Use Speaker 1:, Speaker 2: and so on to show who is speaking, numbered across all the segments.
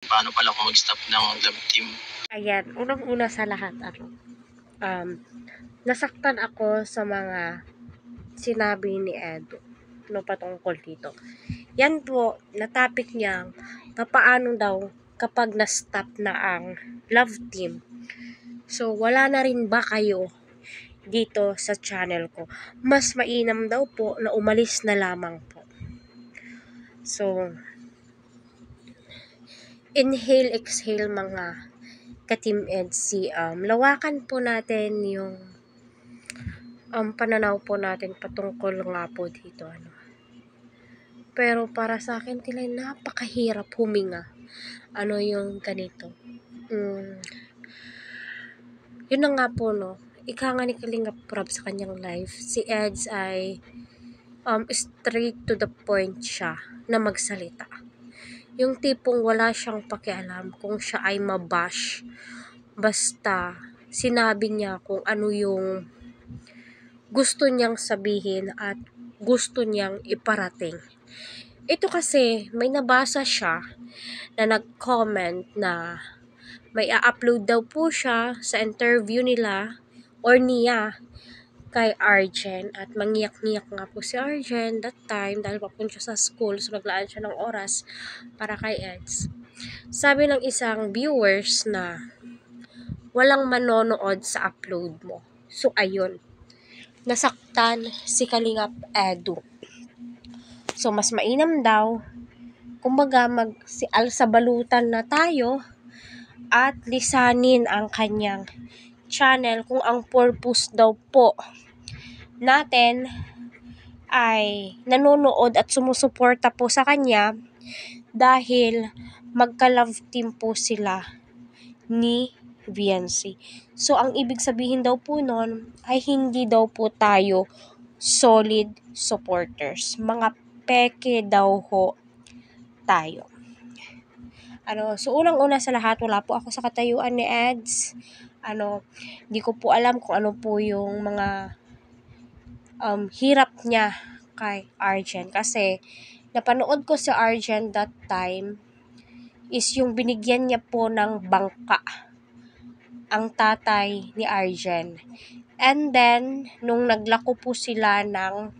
Speaker 1: Paano pala kung mag-stop ng love team?
Speaker 2: Ayan, unang-una sa lahat, nasaktan ako sa mga sinabi ni Edo patungkol dito. Yan po, na topic niya, papaano daw kapag na-stop na ang love team. So, wala na rin ba kayo dito sa channel ko? Mas mainam daw po na umalis na lamang po. So, inhale, exhale mga ka-Team EDSI. Lawakan po natin yung pananaw po natin patungkol nga po dito. Pero para sa akin, tila napakahirap huminga. Yung ganito. Yun na nga po, ika nga ni Kalinga Prab sa kanyang live, si Eds ay straight to the point siya na magsalita. Yung tipong wala siyang pakialam kung siya ay mabash. Basta sinabi niya kung ano yung gusto niyang sabihin at gusto niyang iparating. Ito kasi, may nabasa siya na nag-comment na may a-upload daw po siya sa interview nila or niya kay Arjen at mangiyak-ngiyak nga po si Arjen that time dahil papunta siya sa school, so naglaan siya ng oras para kay Eds. Sabi ng isang viewers na walang manonood sa upload mo. So ayun, nasaktan si Kalingap Edu. So mas mainam daw, kumbaga mag-alsabalutan na tayo at lisanin ang kanyang channel kung ang purpose daw po natin ay nanonood at sumusuporta po sa kanya dahil magka-love team po sila ni VNC. So, ang ibig sabihin daw po nun ay hindi daw po tayo solid supporters. Mga peke daw ho tayo. So unang-una sa lahat, wala po ako sa katayuan ni Eds. Di ko po alam kung ano po yung mga hirap niya kay Arjen. Kasi napanood ko si Arjen that time is yung binigyan niya po ng bangka ang tatay ni Arjen. And then, nung naglako po sila ng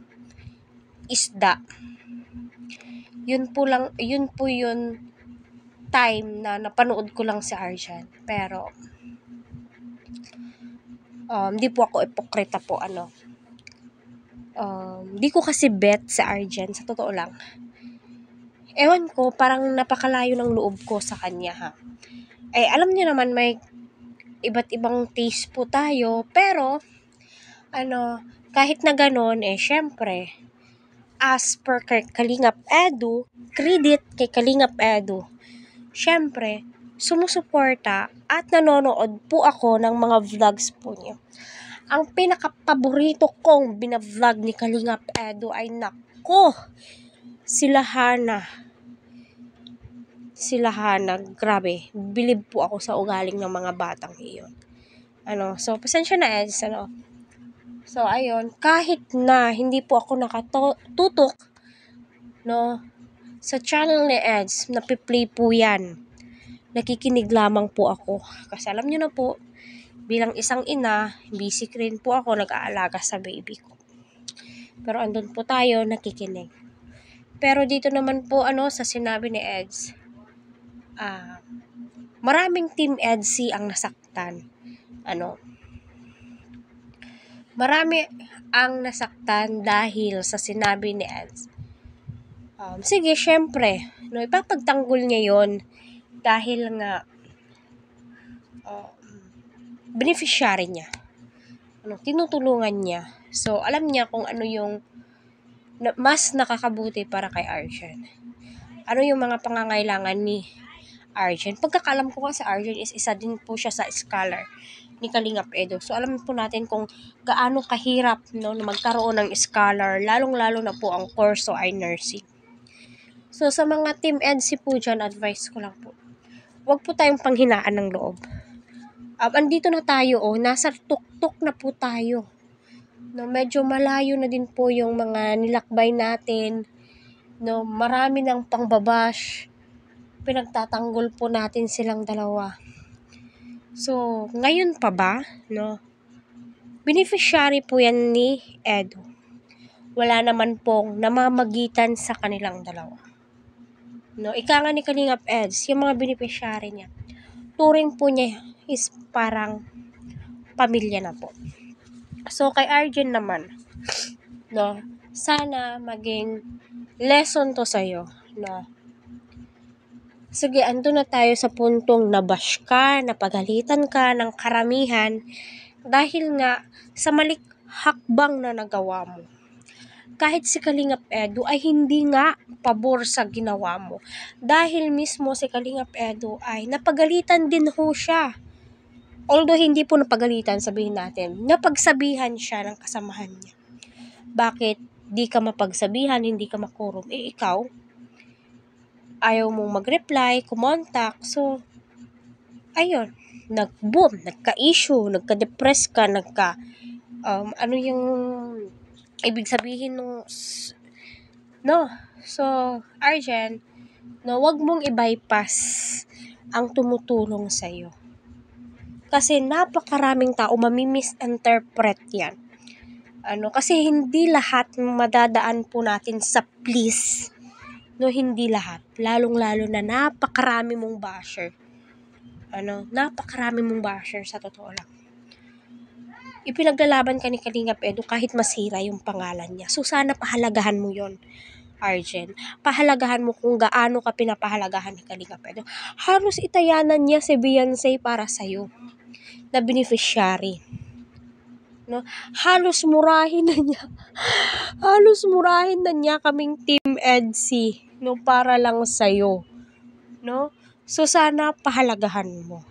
Speaker 2: isda, yun po yun time na napanood ko lang si Arjen. Pero, di po ako ipokrita po, di ko kasi bet si Arjen, sa totoo lang. Ewan ko, parang napakalayo ng loob ko sa kanya, ha. Alam niyo naman, may iba't ibang taste po tayo, pero, kahit na ganon, syempre, as per kay Kalingap Edu, credit kay Kalingap Edu, syempre, sumusuporta at nanonood po ako ng mga vlogs po niya. Ang pinaka-paborito kong binavlog ni Kalingap Edu ay nako, sila Hana, grabe, bilib po ako sa ugaling ng mga batang iyon. So, pasensya na Eds, So, ayun, kahit na hindi po ako nakatutok, sa channel ni Eds, napiplay po yan. Nakikinig lamang po ako. Kasi alam nyo na po, bilang isang ina, busy rin po ako, nag-aalaga sa baby ko. Pero andun po tayo, nakikinig. Pero dito naman po, sa sinabi ni Eds, maraming Team EDSI ang nasaktan. Marami ang nasaktan dahil sa sinabi ni Eds. Sige, syempre, ipapagtanggol niya yon dahil nga beneficiary niya. Tinutulungan niya. So, alam niya kung ano yung mas nakakabuti para kay Arjen. Ano yung mga pangangailangan ni Arjen. Pagkakalam ko kasi Arjen is isa din po siya sa scholar ni Kalingap Edu. So, alam po natin kung gaano kahirap na magkaroon ng scholar, lalong-lalo na po ang kurso ay nursing. So, sa mga Team EDSI po dyan, advice ko lang po, huwag po tayong panghinaan ng loob. Andito na tayo, nasa tuktok na po tayo. Medyo malayo na din po yung mga nilakbay natin. Marami ng pangbabash. pinagtatanggol po natin silang dalawa. So, ngayon pa ba, no? Beneficiary po yan ni Edu. Wala naman pong namamagitan sa kanilang dalawa. No, ika nga ni Kalingap Eds, yung mga beneficiary niya, turing po niya is parang pamilya na po. So, kay Arjen naman, no, sana maging lesson to sa'yo, no. Sige, ando na tayo sa puntong nabash ka, napagalitan ka ng karamihan dahil nga sa maling hakbang na nagawa mo. Kahit si Kalingap Edu ay hindi nga pabor sa ginawa mo. Dahil mismo si Kalingap Edu ay napagalitan din ho siya. Although hindi po napagalitan, sabihin natin, napagsabihan siya ng kasamahan niya. Bakit di ka mapagsabihan, hindi ka makurom? Ikaw, ayaw mong mag-reply, kumontak. So, ayun, nag-boom, nagka-issue, nagka-depress ka, ano yung ibig sabihin nung, no? So, Arjen, no, wag mong i-bypass ang tumutulong sa'yo. Kasi napakaraming tao mami-misinterpret yan. Kasi hindi lahat madadaan po natin sa please. No, hindi lahat. Lalong-lalo na napakarami mong basher. Napakarami mong basher sa totoo lang. Ipinaglalaban ka ni Kalingap Edu kahit masira yung pangalan niya. So, sana pahalagahan mo yon, Arjen. Pahalagahan mo kung gaano ka pinapahalagahan ni Kalingap Edu. Halos itayanan niya si Beyonce para sa'yo na beneficiary. No? Halos murahin na niya kaming Team EDSI, no, para lang sa'yo. No? So, sana pahalagahan mo.